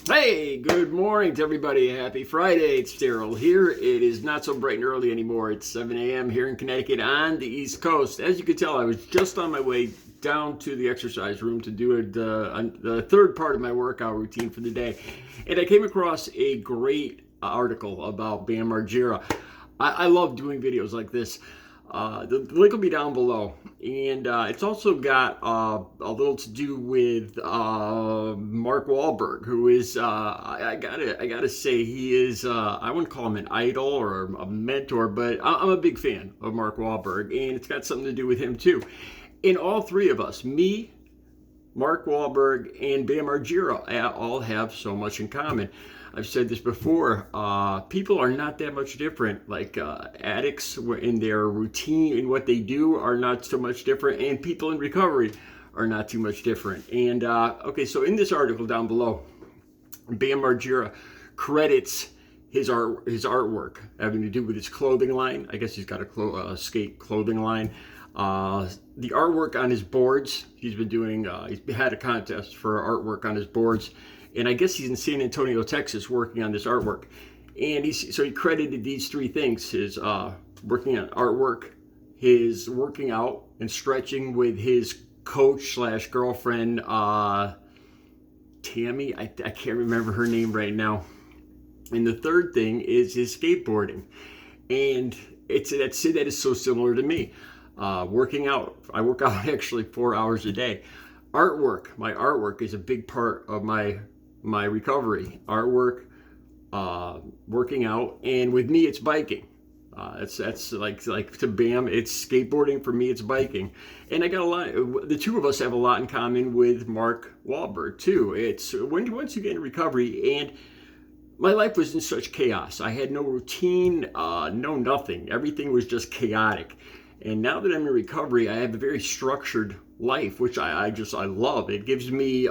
Hey, good morning to everybody. Happy Friday. It's Daryl here. It is not so bright and early anymore. It's 7 a.m. here in Connecticut on the East Coast. As you can tell, I was just on my way down to the exercise room to do the third part of my workout routine for the day. And I came across a great article about Bam Margera. I love doing videos like this. The link will be down below, and it's also got a little to do with Mark Wahlberg, who is I gotta say he is I wouldn't call him an idol or a mentor, but I'm a big fan of Mark Wahlberg, and it's got something to do with him too. And all three of us, me, Mark Wahlberg, and Bam Margera, all have so much in common. I've said this before, people are not that much different. Like addicts in their routine and what they do are not so much different, and people in recovery are not too much different. And okay, so in this article down below, Bam Margera credits his artwork having to do with his clothing line. I guess he's got a skate clothing line. The artwork on his boards, he's been doing, he's had a contest for artwork on his boards. And I guess he's in San Antonio, Texas, working on this artwork. And so he credited these three things: his working on artwork, his working out and stretching with his coach / girlfriend, Tammy. I can't remember her name right now. And the third thing is his skateboarding. And that is so similar to me. Working out. I work out actually 4 hours a day. Artwork. My artwork is a big part of my recovery. Artwork, working out, and with me it's biking. That's like to Bam, it's skateboarding. For me it's biking. And I got a lot, the two of us have a lot in common with Mark Wahlberg too. It's once you get in recovery, and my life was in such chaos. I had no routine, no nothing. Everything was just chaotic. And now that I'm in recovery, I have a very structured life, which I love. It gives me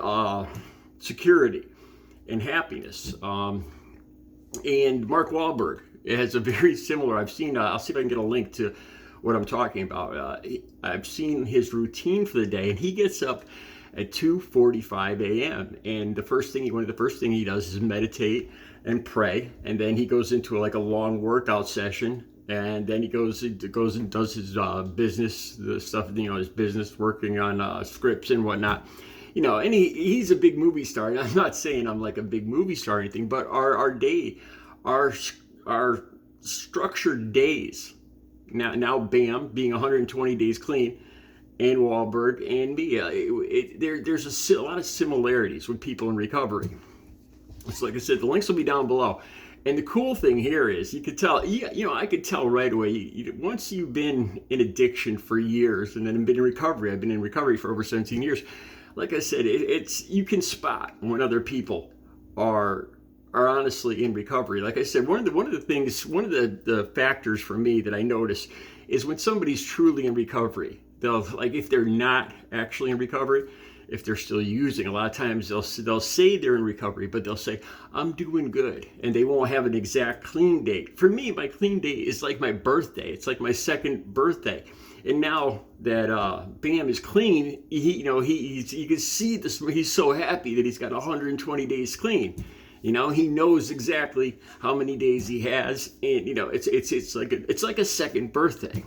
security and happiness. And Mark Wahlberg has a very similar. I'll see if I can get a link to what I'm talking about. I've seen his routine for the day, and he gets up at 2:45 a.m. And one of the first things he does is meditate and pray, and then he goes into a long workout session. And then he goes and does his business, the stuff, his business, working on scripts and whatnot. And he's a big movie star. And I'm not saying I'm like a big movie star or anything, but our structured days, now Bam being 120 days clean, and Wahlberg and me, there's a lot of similarities with people in recovery. It's like I said, the links will be down below. And the cool thing here is you could tell, I could tell right away, once you've been in addiction for years and then been in recovery, I've been in recovery for over 17 years. Like I said, you can spot when other people are honestly in recovery. Like I said, one of the factors for me that I notice is when somebody's truly in recovery, if they're not actually in recovery, if they're still using, a lot of times they'll say they're in recovery, but they'll say, I'm doing good. And they won't have an exact clean date. For me, my clean date is like my birthday. It's like my second birthday. And now that Bam is clean, you can see this. He's so happy that he's got 120 days clean. He knows exactly how many days he has, and it's like a second birthday.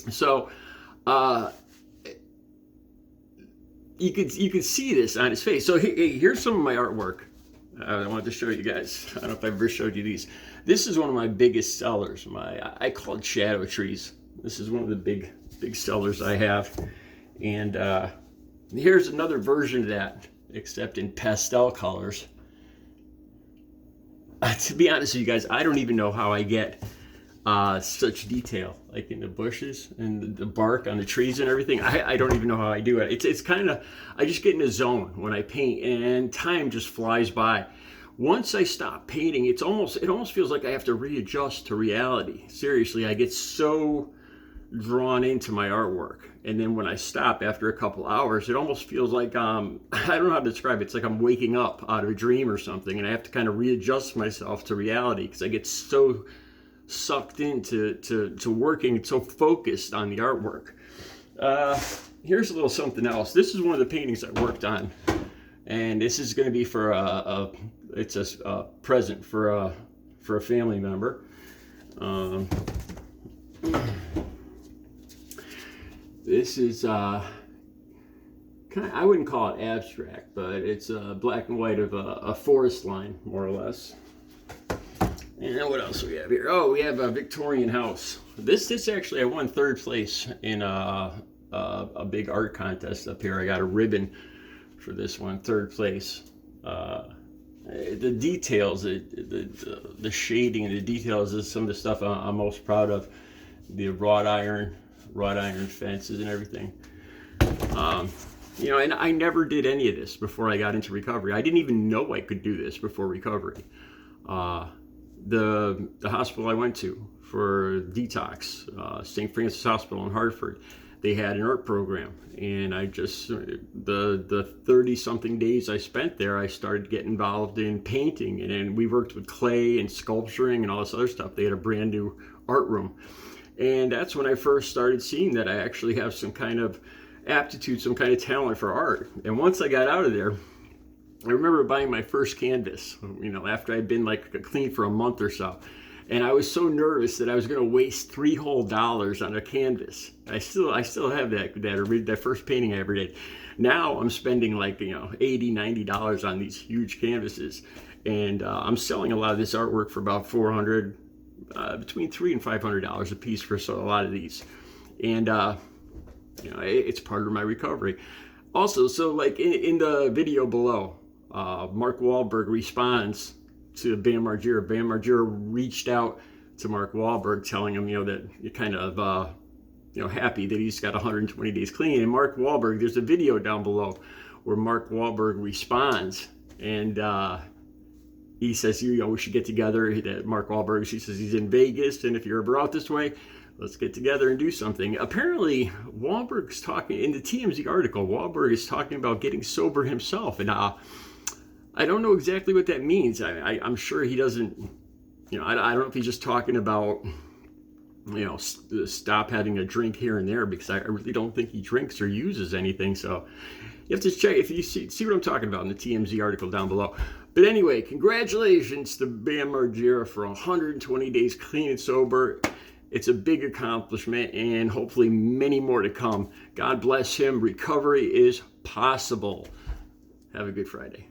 So you could see this on his face. So here's some of my artwork. I wanted to show you guys. I don't know if I've ever showed you these. This is one of my biggest sellers. I call it Shadow Trees. This is one of the big sellers I have. And here's another version of that, except in pastel colors. To be honest with you guys, I don't even know how I get such detail, like in the bushes and the bark on the trees and everything. I don't even know how I do it. It's kind of, I just get in a zone when I paint, and time just flies by. Once I stop painting, it almost feels like I have to readjust to reality. Seriously, I get so drawn into my artwork, and then when I stop after a couple hours, it almost feels like I don't know how to describe it. It's like I'm waking up out of a dream or something, and I have to kind of readjust myself to reality because I get so sucked into working, so focused on the artwork. Here's a little something else. This is one of the paintings I worked on, and this is going to be for it's a present for a family member. This is I wouldn't call it abstract, but it's black and white of a forest line, more or less. And what else do we have here? Oh, we have a Victorian house. This actually, I won third place in a big art contest up here. I got a ribbon for this one, third place. The details, the shading and the details is some of the stuff I'm most proud of. The wrought iron fences and everything. You know, and I never did any of this before I got into recovery. I didn't even know I could do this before recovery. The hospital I went to for detox, St. Francis Hospital in Hartford, they had an art program, and I just, the 30-something days I spent there, I started getting involved in painting, and then we worked with clay and sculpturing and all this other stuff. They had a brand new art room, and that's when I first started seeing that I actually have some kind of aptitude, some kind of talent for art. And once I got out of there, I remember buying my first canvas, you know, after I'd been like clean for a month or so. And I was so nervous that I was going to waste $3 whole on a canvas. I still have that first painting I ever did. Now I'm spending like, you know, $80, $90 on these huge canvases. And I'm selling a lot of this artwork for about $400, between $300 and $500 a piece for a lot of these. And, you know, it's part of my recovery. Also, so like in the video below, Mark Wahlberg responds to Bam Margera. Bam Margera reached out to Mark Wahlberg, telling him, you know, that you're kind of, you know, happy that he's got 120 days clean. And Mark Wahlberg, there's a video down below where Mark Wahlberg responds, and he says, you know, we should get together. Mark Wahlberg, she says he's in Vegas, and if you're ever out this way, let's get together and do something. Apparently, Wahlberg's talking, in the TMZ article, Wahlberg is talking about getting sober himself. And I don't know exactly what that means. I'm sure he doesn't, you know, I don't know if he's just talking about, you know, stop having a drink here and there, because I really don't think he drinks or uses anything. So you have to check if you see what I'm talking about in the TMZ article down below. But anyway, congratulations to Bam Margera for 120 days clean and sober. It's a big accomplishment, and hopefully many more to come. God bless him. Recovery is possible. Have a good Friday.